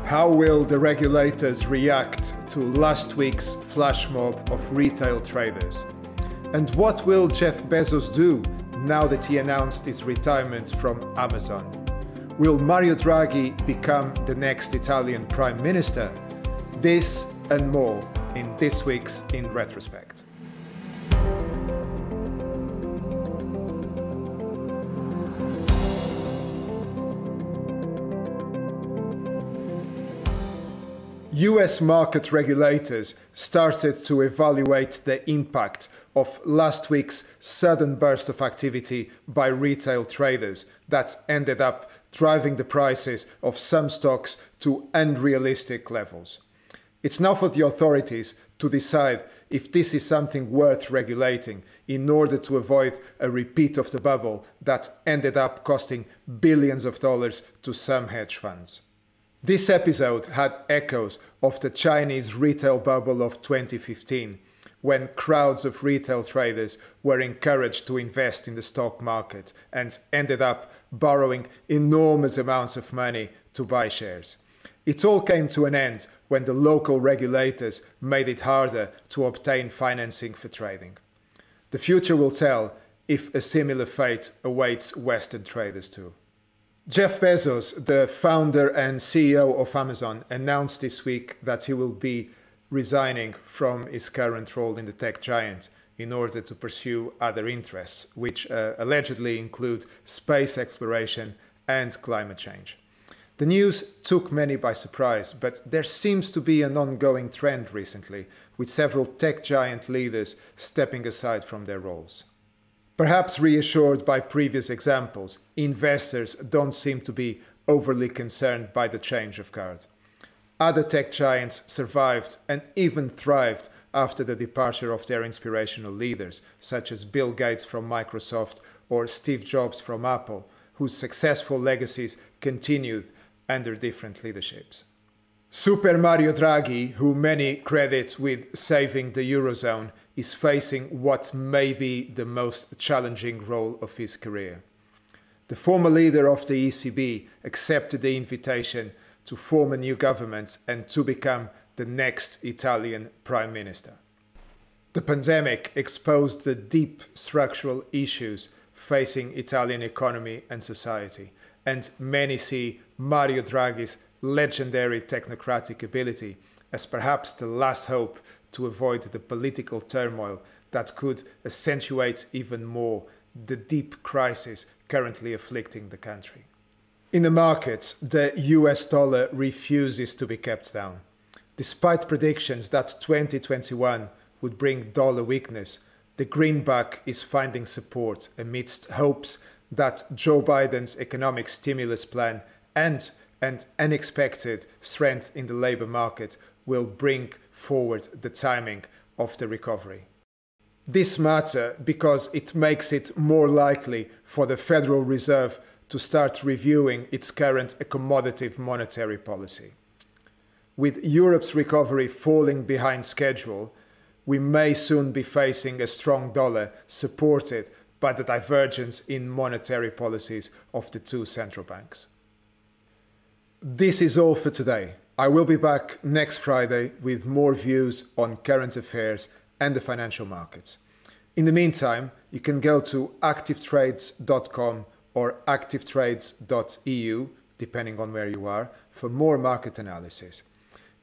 How will the regulators react to last week's flash mob of retail traders? And what will Jeff Bezos do now that he announced his retirement from Amazon? Will Mario Draghi become the next Italian Prime Minister? This and more in this week's In Retrospect. US market regulators started to evaluate the impact of last week's sudden burst of activity by retail traders that ended up driving the prices of some stocks to unrealistic levels. It's now for the authorities to decide if this is something worth regulating in order to avoid a repeat of the bubble that ended up costing billions of dollars to some hedge funds. This episode had echoes of the Chinese retail bubble of 2015, when crowds of retail traders were encouraged to invest in the stock market and ended up borrowing enormous amounts of money to buy shares. It all came to an end when the local regulators made it harder to obtain financing for trading. The future will tell if a similar fate awaits Western traders too. Jeff Bezos, the founder and CEO of Amazon, announced this week that he will be resigning from his current role in the tech giant in order to pursue other interests, which allegedly include space exploration and climate change. The news took many by surprise, but there seems to be an ongoing trend recently, with several tech giant leaders stepping aside from their roles. Perhaps reassured by previous examples, investors don't seem to be overly concerned by the change of guard. Other tech giants survived and even thrived after the departure of their inspirational leaders, such as Bill Gates from Microsoft or Steve Jobs from Apple, whose successful legacies continued under different leaderships. Super Mario Draghi, who many credit with saving the Eurozone, is facing what may be the most challenging role of his career. The former leader of the ECB accepted the invitation to form a new government and to become the next Italian Prime Minister. The pandemic exposed the deep structural issues facing Italian economy and society, and many see Mario Draghi's legendary technocratic ability as perhaps the last hope to avoid the political turmoil that could accentuate even more the deep crisis currently afflicting the country. In the markets, the US dollar refuses to be kept down. Despite predictions that 2021 would bring dollar weakness, the greenback is finding support amidst hopes that Joe Biden's economic stimulus plan and an unexpected strength in the labor market will bring forward the timing of the recovery. This matters because it makes it more likely for the Federal Reserve to start reviewing its current accommodative monetary policy. With Europe's recovery falling behind schedule, we may soon be facing a strong dollar supported by the divergence in monetary policies of the two central banks. This is all for today. I will be back next Friday with more views on current affairs and the financial markets. In the meantime, you can go to ActivTrades.com or ActivTrades.eu, depending on where you are, for more market analysis.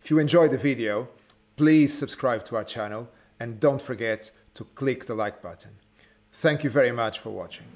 If you enjoyed the video, please subscribe to our channel and don't forget to click the like button. Thank you very much for watching.